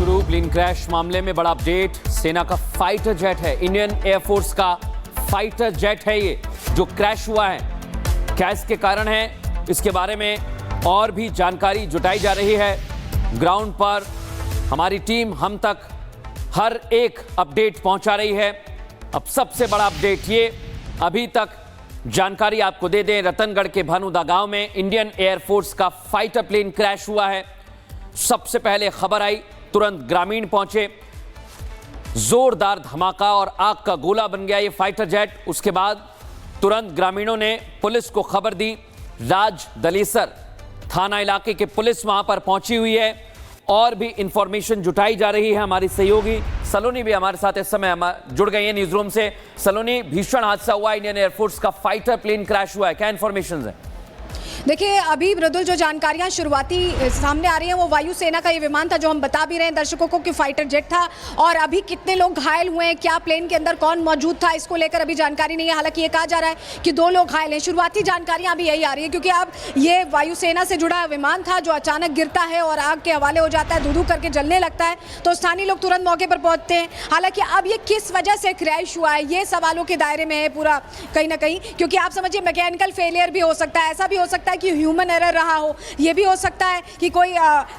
शुरू। Plane crash मामले में बड़ा अपडेट। सेना का फाइटर जेट है, इंडियन एयरफोर्स का फाइटर जेट है ये जो क्रैश हुआ है। क्या इसके कारण है, इसके बारे में और भी जानकारी जुटाई जा रही है। ग्राउंड पर हमारी टीम हम तक हर एक अपडेट पहुंचा रही है। अब सबसे बड़ा अपडेट ये, अभी तक जानकारी आपको दे दें, रतनगढ़ के भानुदा गांव में इंडियन एयरफोर्स का फाइटर प्लेन क्रैश हुआ है। सबसे पहले खबर आई, तुरंत ग्रामीण पहुंचे। जोरदार धमाका और आग का गोला बन गया ये फाइटर जेट। उसके बाद तुरंत ग्रामीणों ने पुलिस को खबर दी। राज दलेसर थाना इलाके के पुलिस वहां पर पहुंची हुई है और भी इंफॉर्मेशन जुटाई जा रही है। हमारी सहयोगी सलोनी भी हमारे साथ इस समय जुड़ गई है न्यूज रूम से। सलोनी, भीषण हादसा हुआ, इंडियन एयरफोर्स का फाइटर प्लेन क्रैश हुआ है, क्या इंफॉर्मेशन है? देखिए, अभी मृदुल जो जानकारियां शुरुआती सामने आ रही हैं वो वायुसेना का ये विमान था जो हम बता भी रहे हैं दर्शकों को कि फाइटर जेट था। और अभी कितने लोग घायल हुए हैं, क्या प्लेन के अंदर कौन मौजूद था, इसको लेकर अभी जानकारी नहीं है। हालांकि ये कहा जा रहा है कि 2 लोग घायल हैं। शुरुआती जानकारियां अभी यही आ रही है क्योंकि अब ये वायुसेना से जुड़ा विमान था जो अचानक गिरता है और आग के हवाले हो जाता है, धू धू करके जलने लगता है, तो स्थानीय लोग तुरंत मौके पर पहुंचते हैं। हालांकि अब ये किस वजह से क्रैश हुआ है ये सवालों के दायरे में है पूरा कहीं ना कहीं, क्योंकि आप समझिए मैकेनिकल फेलियर भी हो सकता है, ऐसा भी हो सकता है कि ह्यूमन एरर रहा हो, ये भी हो सकता है कि कोई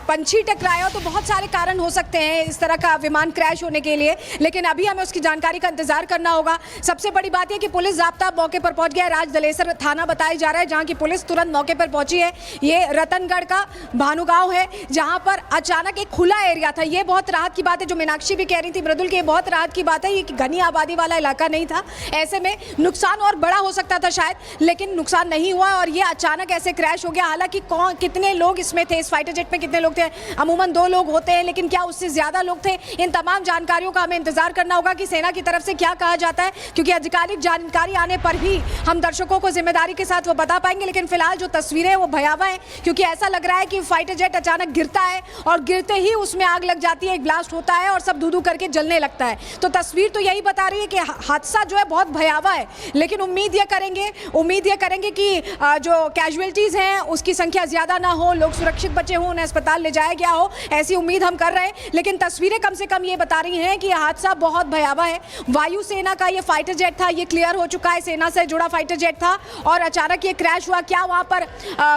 पंछी टकराया हो, तो बहुत सारे कारण हो सकते हैं इस तरह का विमान क्रैश होने के लिए। लेकिन अभी हमें उसकी जानकारी का इंतजार करना होगा। सबसे बड़ी बात यह कि पुलिस ज़ाब्ता मौके पर पहुंच गया। राज दलेसर थाना बताया जा रहा है जहां की पुलिस तुरंत मौके पर पहुंची है। ये रतनगढ़ का भानुगांव है जहां पर अचानक एक खुला एरिया था। ये बहुत राहत की बात है, जो मीनाक्षी भी कह रही थी मृदुल की, बहुत राहत की बात है। ये घनी आबादी वाला इलाका नहीं था, ऐसे में नुकसान और बड़ा हो सकता था शायद, लेकिन नुकसान नहीं हुआ और ये अचानक ऐसे क्रैश हो गया। हालांकि कितने लोग इसमें थे, इस फाइटर जेट में कितने लोग थे? अमूमन 2 लोग होते हैं, लेकिन क्या उससे ज्यादा लोग थे? इन तमाम जानकारियों का हमें इंतजार करना होगा कि सेना की तरफ से क्या कहा जाता है, क्योंकि आधिकारिक जानकारी आने पर ही हम दर्शकों को जिम्मेदारी के साथ वो बता पाएंगे। लेकिन फिलहाल जो तस्वीरें हैं वो भयावह है, क्योंकि ऐसा लग रहा है कि फाइटर जेट अचानक गिरता है और गिरते ही उसमें आग लग जाती है, एक ब्लास्ट होता है और सब धू-धू करके जलने लगता है। तो तस्वीर तो यही बता रही है कि हादसा जो है बहुत भयावह है। लेकिन उम्मीद ये करेंगे कि जो कैजुअलिटीज हैं उसकी संख्या ज्यादा ना हो, लोग सुरक्षित बचे हों, उन्हें अस्पताल ले जाया गया हो, ऐसी उम्मीद हम कर रहे हैं। लेकिन तस्वीरें कम से कम ये बता रही हैं कि यह हादसा बहुत भयावह है। वायुसेना का ये फाइटर जेट था, ये क्लियर हो चुका है, सेना से जुड़ा फाइटर जेट था और अचानक ये क्रैश हुआ। क्या वहां पर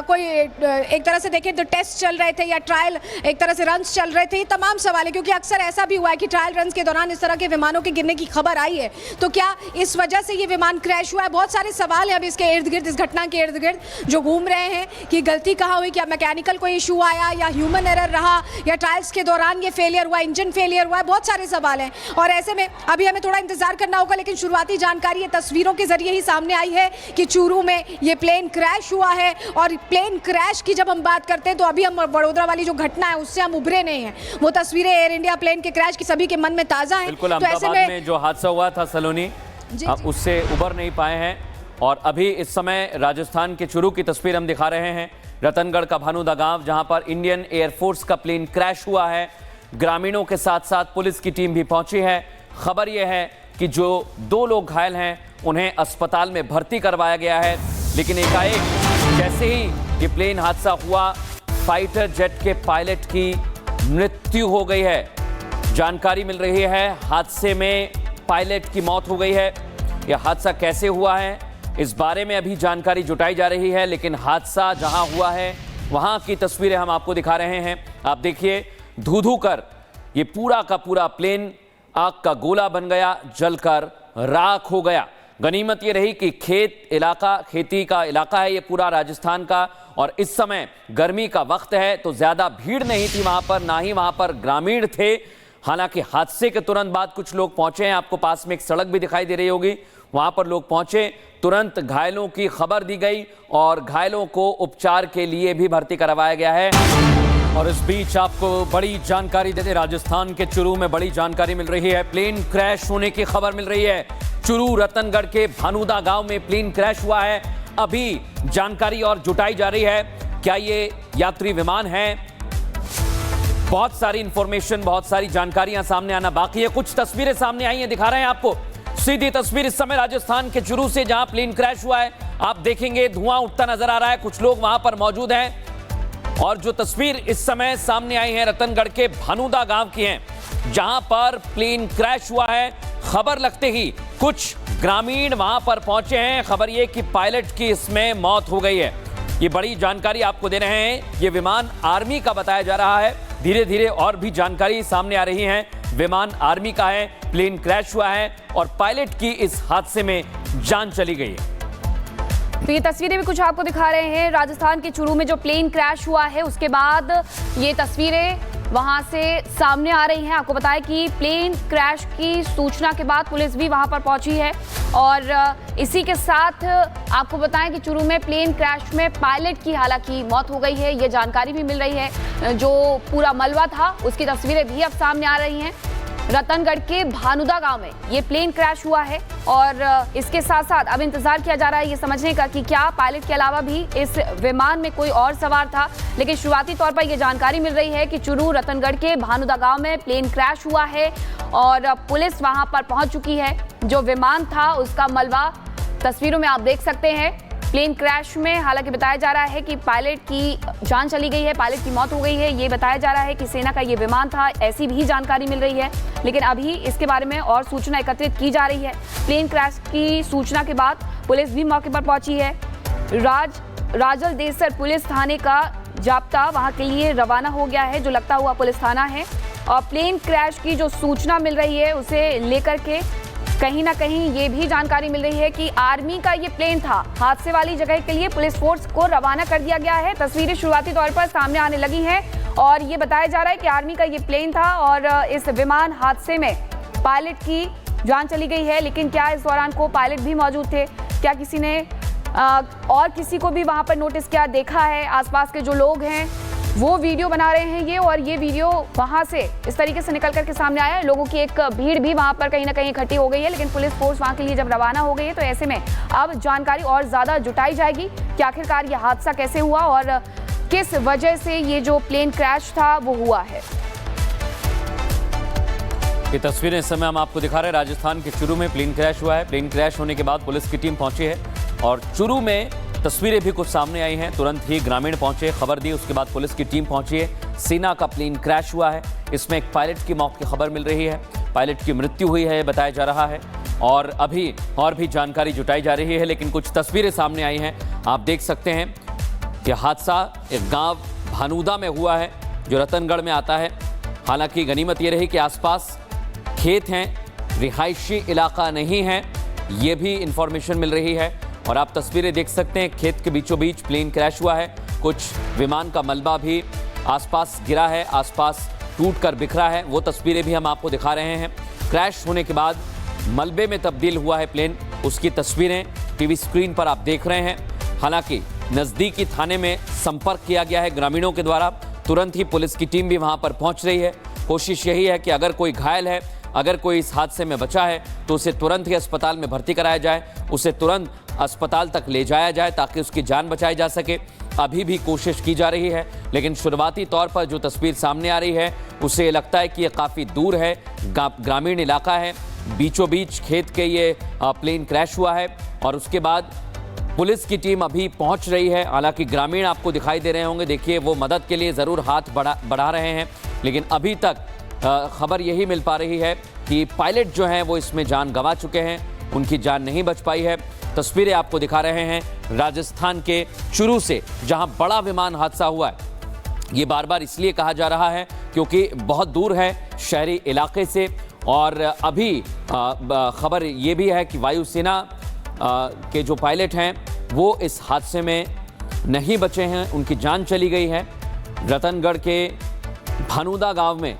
कोई एक तरह से देखें तो टेस्ट चल रहे थे या ट्रायल एक तरह से रन्स चल रहे थे? ये तमाम सवाल है, क्योंकि अक्सर ऐसा भी हुआ है कि ट्रायल रन्स के दौरान इस तरह के विमानों के गिरने की खबर आई है। तो क्या इस वजह से ये विमान क्रैश हुआ है? बहुत सारे सवाल हैं अब इसके इर्द गिर्द, इस घटना के इर्द गिर्द जो घूम रहे हैं कि गलती कहाँ हुई, क्या मैकेनिकल कोई इशू आया या ह्यूमन एरर रहा या ट्रायल्स के दौरान ये फेलियर हुआ, इंजन फेलियर हुआ है? बहुत सारे सवाल हैं और ऐसे में अभी हमें थोड़ा इंतजार करना होगा। लेकिन शुरुआती जानकारी ये तस्वीरों के जरिए ही सामने आई है कि चूरू में ये प्लेन क्रैश हुआ है। और प्लेन क्रैश की जब हम बात करते हैं तो अभी हम बड़ोदरा वाली जो घटना है उससे हम उभरे नहीं हैं। वो तस्वीरें एयर इंडिया प्लेन के क्रैश की सभी के मन में ताजा है। बिल्कुल, अहमदाबाद में जो हादसा हुआ था सलोनी, उससे उबर नहीं पाए हैं। और अभी इस समय राजस्थान के चूरू की तस्वीर हम दिखा रहे हैं, रतनगढ़ का भानुदा गांव जहां पर इंडियन एयरफोर्स का प्लेन क्रैश हुआ है। ग्रामीणों के साथ साथ पुलिस की टीम भी पहुंची है। खबर यह है कि जो 2 लोग घायल हैं उन्हें अस्पताल में भर्ती करवाया गया है। लेकिन एकाएक जैसे ही ये प्लेन हादसा हुआ, फाइटर जेट के पायलट की मृत्यु हो गई है। जानकारी मिल रही है हादसे में पायलट की मौत हो गई है। यह हादसा कैसे हुआ है इस बारे में अभी जानकारी जुटाई जा रही है, लेकिन हादसा जहां हुआ है वहां की तस्वीरें हम आपको दिखा रहे हैं। आप देखिए, धू-धू कर ये पूरा का पूरा प्लेन आग का गोला बन गया, जलकर राख हो गया। गनीमत ये रही कि खेती का इलाका है ये पूरा राजस्थान का, और इस समय गर्मी का वक्त है तो ज्यादा भीड़ नहीं थी वहां पर, ना ही वहां पर ग्रामीण थे। हालांकि हादसे के तुरंत बाद कुछ लोग पहुंचे हैं, आपको पास में एक सड़क भी दिखाई दे रही होगी, वहां पर लोग पहुंचे, तुरंत घायलों की खबर दी गई और घायलों को उपचार के लिए भी भर्ती करवाया गया है। और इस बीच आपको बड़ी जानकारी देते, राजस्थान के चूरू में बड़ी जानकारी मिल रही है। प्लेन क्रैश होने की खबर मिल रही है। चूरू रतनगढ़ के भानुदा गांव में प्लेन क्रैश हुआ है। अभी जानकारी और जुटाई जा रही है, क्या ये यात्री विमान है? बहुत सारी इंफॉर्मेशन, बहुत सारी जानकारियां सामने आना बाकी है। कुछ तस्वीरें सामने आई हैं, दिखा रहे हैं आपको। सीधी तस्वीर इस समय राजस्थान के चूरू से जहां प्लेन क्रैश हुआ है। आप देखेंगे धुआं उठता नजर आ रहा है, कुछ लोग वहां पर मौजूद हैं। और जो तस्वीर इस समय सामने आई है रतनगढ़ के भानुदा गांव की है, जहां पर प्लेन क्रैश हुआ है। खबर लगते ही कुछ ग्रामीण वहां पर पहुंचे हैं। खबर यह कि पायलट की इसमें मौत हो गई है। ये बड़ी जानकारी आपको दे रहे हैं। ये विमान आर्मी का बताया जा रहा है। धीरे धीरे और भी जानकारी सामने आ रही है। विमान आर्मी का है, प्लेन क्रैश हुआ है और पायलट की इस हादसे में जान चली गई है। तो ये तस्वीरें भी कुछ आपको दिखा रहे हैं। राजस्थान के चूरू में जो प्लेन क्रैश हुआ है उसके बाद ये तस्वीरें वहां से सामने आ रही हैं। आपको बताएं कि प्लेन क्रैश की सूचना के बाद पुलिस भी वहां पर पहुंची है और इसी के साथ आपको बताएं कि चूरू में प्लेन क्रैश में पायलट की हालांकि मौत हो गई है। ये जानकारी भी मिल रही है। जो पूरा मलबा था उसकी तस्वीरें भी अब सामने आ रही हैं। रतनगढ़ के भानुदा गांव में ये प्लेन क्रैश हुआ है और इसके साथ साथ अब इंतजार किया जा रहा है ये समझने का कि क्या पायलट के अलावा भी इस विमान में कोई और सवार था। लेकिन शुरुआती तौर पर यह जानकारी मिल रही है कि चूरू रतनगढ़ के भानुदा गांव में प्लेन क्रैश हुआ है और पुलिस वहां पर पहुंच चुकी है। जो विमान था उसका मलबा तस्वीरों में आप देख सकते हैं। प्लेन क्रैश में हालांकि बताया जा रहा है कि पायलट की जान चली गई है, पायलट की मौत हो गई है। ये बताया जा रहा है कि सेना का ये विमान था, ऐसी भी जानकारी मिल रही है। लेकिन अभी इसके बारे में और सूचना एकत्रित की जा रही है। प्लेन क्रैश की सूचना के बाद पुलिस भी मौके पर पहुंची है। राजल देसर पुलिस थाने का जाब्ता वहां के लिए रवाना हो गया है, जो लगता हुआ पुलिस थाना है। और प्लेन क्रैश की जो सूचना मिल रही है उसे लेकर के कहीं ना कहीं ये भी जानकारी मिल रही है कि आर्मी का ये प्लेन था। हादसे वाली जगह के लिए पुलिस फोर्स को रवाना कर दिया गया है। तस्वीरें शुरुआती तौर पर सामने आने लगी हैं और ये बताया जा रहा है कि आर्मी का ये प्लेन था और इस विमान हादसे में पायलट की जान चली गई है। लेकिन क्या इस दौरान को पायलट भी मौजूद थे? क्या किसी ने और किसी को भी वहां पर नोटिस किया, देखा है? आसपास के जो लोग हैं वो वीडियो बना रहे हैं ये, और ये वीडियो वहां से इस तरीके से निकल करके सामने आया है। लोगों की एक भीड़ भी वहां पर कहीं ना कहीं इकट्ठी हो गई है। लेकिन पुलिस फोर्स वहां के लिए जब रवाना हो गई है तो ऐसे में अब जानकारी और ज्यादा जुटाई जाएगी कि आखिरकार ये हादसा कैसे हुआ और किस वजह से ये जो प्लेन क्रैश था वो हुआ है। ये तस्वीरें इस समय हम आपको दिखा रहे हैं। राजस्थान के चूरू में प्लेन क्रैश हुआ है। प्लेन क्रैश होने के बाद पुलिस की टीम पहुंची है और चूरू में तस्वीरें भी कुछ सामने आई हैं। तुरंत ही ग्रामीण पहुंचे, खबर दी, उसके बाद पुलिस की टीम पहुंची है। सेना का प्लेन क्रैश हुआ है। इसमें एक पायलट की मौत की खबर मिल रही है। पायलट की मृत्यु हुई है बताया जा रहा है और अभी और भी जानकारी जुटाई जा रही है। लेकिन कुछ तस्वीरें सामने आई हैं, आप देख सकते हैं। यह हादसा एक गांव भानुदा में हुआ है जो रतनगढ़ में आता है। हालांकि गनीमत ये रही कि आसपास खेत हैं, रिहायशी इलाका नहीं है, ये भी इंफॉर्मेशन मिल रही है। और आप तस्वीरें देख सकते हैं, खेत के बीचों बीच प्लेन क्रैश हुआ है। कुछ विमान का मलबा भी आसपास गिरा है, आसपास टूट कर बिखरा है। वो तस्वीरें भी हम आपको दिखा रहे हैं। क्रैश होने के बाद मलबे में तब्दील हुआ है प्लेन, उसकी तस्वीरें टीवी स्क्रीन पर आप देख रहे हैं। हालांकि नज़दीकी थाने में संपर्क किया गया है ग्रामीणों के द्वारा। तुरंत ही पुलिस की टीम भी वहां पर पहुंच रही है। कोशिश यही है कि अगर कोई घायल है, अगर कोई इस हादसे में बचा है तो उसे तुरंत ही अस्पताल में भर्ती कराया जाए, उसे तुरंत अस्पताल तक ले जाया जाए ताकि उसकी जान बचाई जा सके। अभी भी कोशिश की जा रही है। लेकिन शुरुआती तौर पर जो तस्वीर सामने आ रही है उसे लगता है कि ये काफ़ी दूर है, ग्रामीण इलाका है, बीचों बीच खेत के ये प्लेन क्रैश हुआ है। और उसके बाद पुलिस की टीम अभी पहुंच रही है। हालांकि ग्रामीण आपको दिखाई दे रहे होंगे, देखिए वो मदद के लिए ज़रूर हाथ बढ़ा रहे हैं। लेकिन अभी तक खबर यही मिल पा रही है कि पायलट जो हैं वो इसमें जान गंवा चुके हैं, उनकी जान नहीं बच पाई है। तस्वीरें आपको दिखा रहे हैं राजस्थान के चूरू से, जहां बड़ा विमान हादसा हुआ है। ये बार बार इसलिए कहा जा रहा है क्योंकि बहुत दूर है शहरी इलाके से। और अभी खबर ये भी है कि वायुसेना के जो पायलट हैं वो इस हादसे में नहीं बचे हैं, उनकी जान चली गई है। रतनगढ़ के भानुदा गांव में